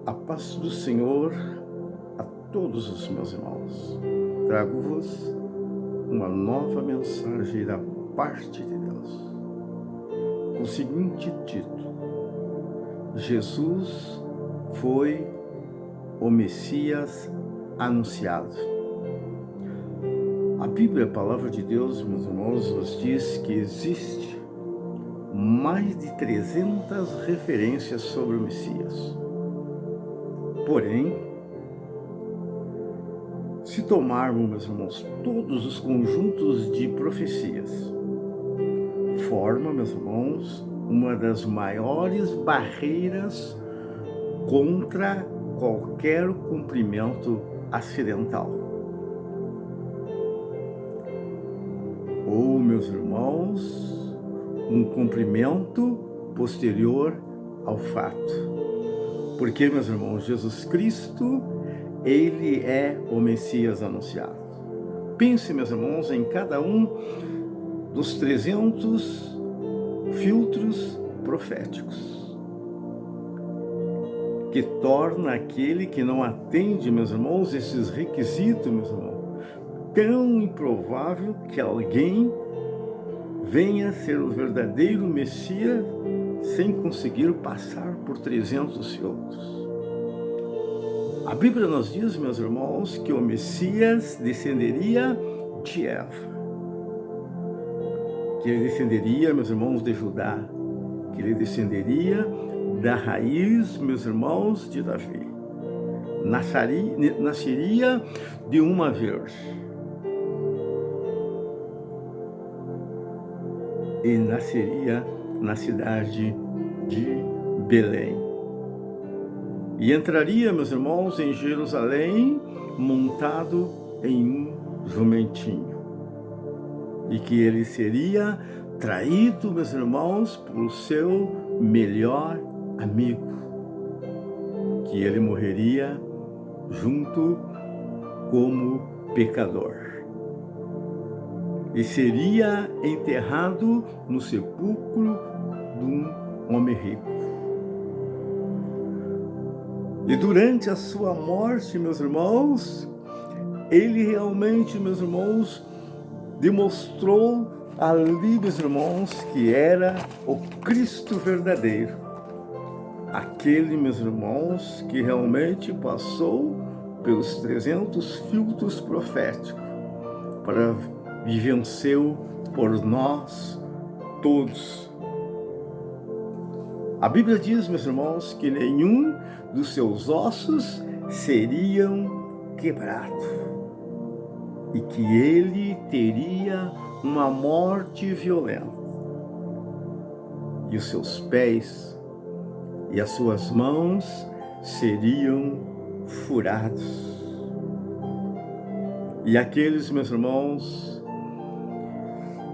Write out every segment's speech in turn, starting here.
A paz do Senhor a todos os meus irmãos. Trago-vos uma nova mensagem da parte de Deus, com o seguinte título: Jesus foi o Messias anunciado. A Bíblia, a palavra de Deus, meus irmãos, nos diz que existe mais de 300 referências sobre o Messias. Porém, se tomarmos, meus irmãos, todos os conjuntos de profecias, forma, meus irmãos, uma das maiores barreiras contra qualquer cumprimento acidental. Ou, meus irmãos, um cumprimento posterior ao fato. Porque, meus irmãos, Jesus Cristo, Ele é o Messias anunciado. Pense, meus irmãos, em cada um dos 300 filtros proféticos, que torna aquele que não atende, meus irmãos, esses requisitos, meus irmãos, tão improvável que alguém venha ser o verdadeiro Messias sem conseguir passar por 300 filtros. A Bíblia nos diz, meus irmãos, que o Messias descenderia de Eva, que ele descenderia, meus irmãos, de Judá, que ele descenderia da raiz, meus irmãos, de Davi, nasceria de uma virgem e nasceria na cidade de Belém. E entraria, meus irmãos, em Jerusalém montado em um jumentinho. E que ele seria traído, meus irmãos, pelo seu melhor amigo. Que ele morreria junto como pecador. E seria enterrado no sepulcro de um homem rico. E durante a sua morte, meus irmãos, ele realmente, meus irmãos, demonstrou ali, meus irmãos, que era o Cristo verdadeiro. Aquele, meus irmãos, que realmente passou pelos 300 filtros proféticos e venceu por nós todos. A Bíblia diz, meus irmãos, que nenhum dos seus ossos seriam quebrados e que ele teria uma morte violenta. E os seus pés e as suas mãos seriam furados. E aqueles, meus irmãos,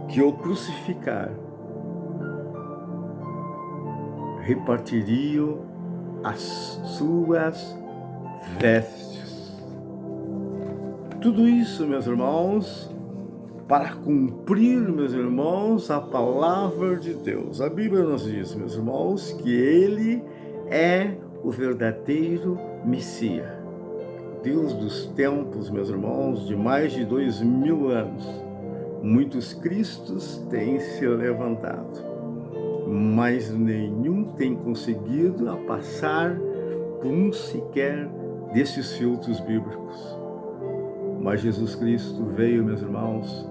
que o crucificaram, repartiriam as suas vestes. Tudo isso, meus irmãos, para cumprir, meus irmãos, a palavra de Deus. A Bíblia nos diz, meus irmãos, que ele é o verdadeiro Messias. Deus dos tempos, meus irmãos, de mais de 2000 anos. Muitos cristos têm se levantado, mas nenhum tem conseguido passar por um sequer desses filtros bíblicos. Mas Jesus Cristo veio, meus irmãos,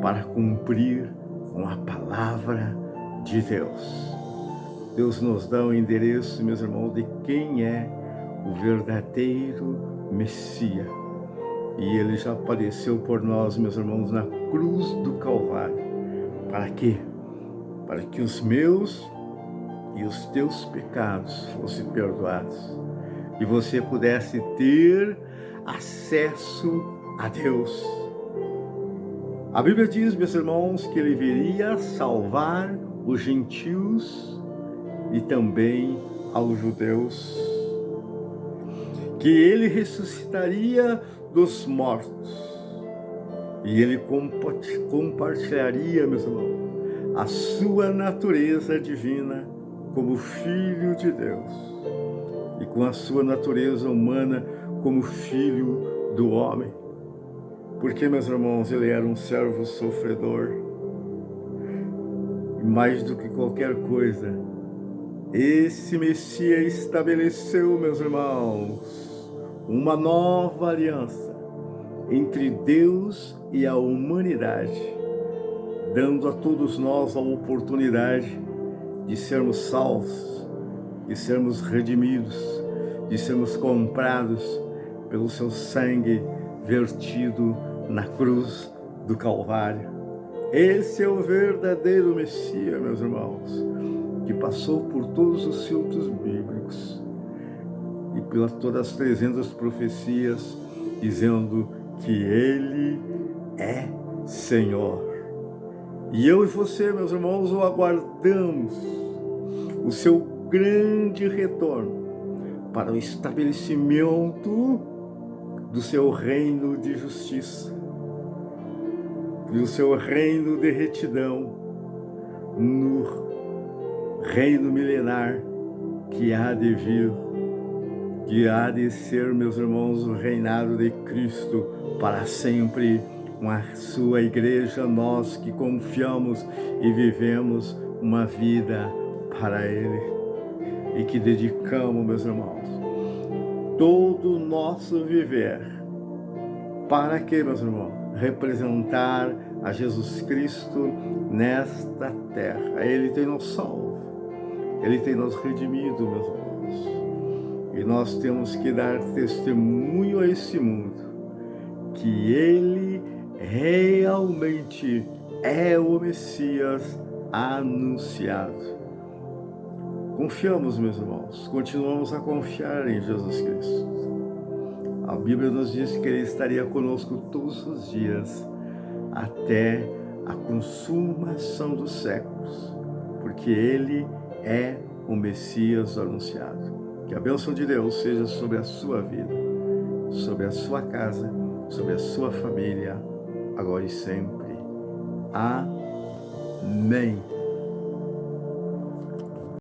para cumprir com a palavra de Deus. Deus nos dá o endereço, meus irmãos, de quem é o verdadeiro Messias. E ele já apareceu por nós, meus irmãos, na cruz do Calvário. Para quê? Para que os meus e os teus pecados fossem perdoados e você pudesse ter acesso a Deus. A Bíblia diz, meus irmãos, que ele viria salvar os gentios e também aos judeus, que ele ressuscitaria dos mortos e ele compartilharia, meus irmãos, a sua natureza divina como Filho de Deus. e com a sua natureza humana como filho do homem. Porque, meus irmãos, ele era um servo sofredor. E mais do que qualquer coisa, esse Messias estabeleceu, meus irmãos, uma nova aliança entre Deus e a humanidade, dando a todos nós a oportunidade de sermos salvos, de sermos redimidos, de sermos comprados pelo seu sangue vertido na cruz do Calvário. Esse é o verdadeiro Messias, meus irmãos, que passou por todos os filtros bíblicos e pelas todas as 300 profecias, dizendo que ele é Senhor. E eu e você, meus irmãos, o aguardamos, o seu grande retorno para o estabelecimento do seu reino de justiça, do seu reino de retidão, no reino milenar que há de vir, que há de ser, meus irmãos, o reinado de Cristo para sempre, com a sua igreja, nós que confiamos e vivemos uma vida para Ele e que dedicamos, meus irmãos, todo o nosso viver para que, meus irmãos, representar a Jesus Cristo nesta terra. Ele tem nos salvo, Ele tem nos redimido, meus irmãos, e nós temos que dar testemunho a esse mundo que Ele realmente é o Messias anunciado. Confiamos, meus irmãos, continuamos a confiar em Jesus Cristo. A Bíblia nos diz que Ele estaria conosco todos os dias, até a consumação dos séculos, porque Ele é o Messias anunciado. Que a bênção de Deus seja sobre a sua vida, sobre a sua casa, sobre a sua família, agora e sempre. Amém.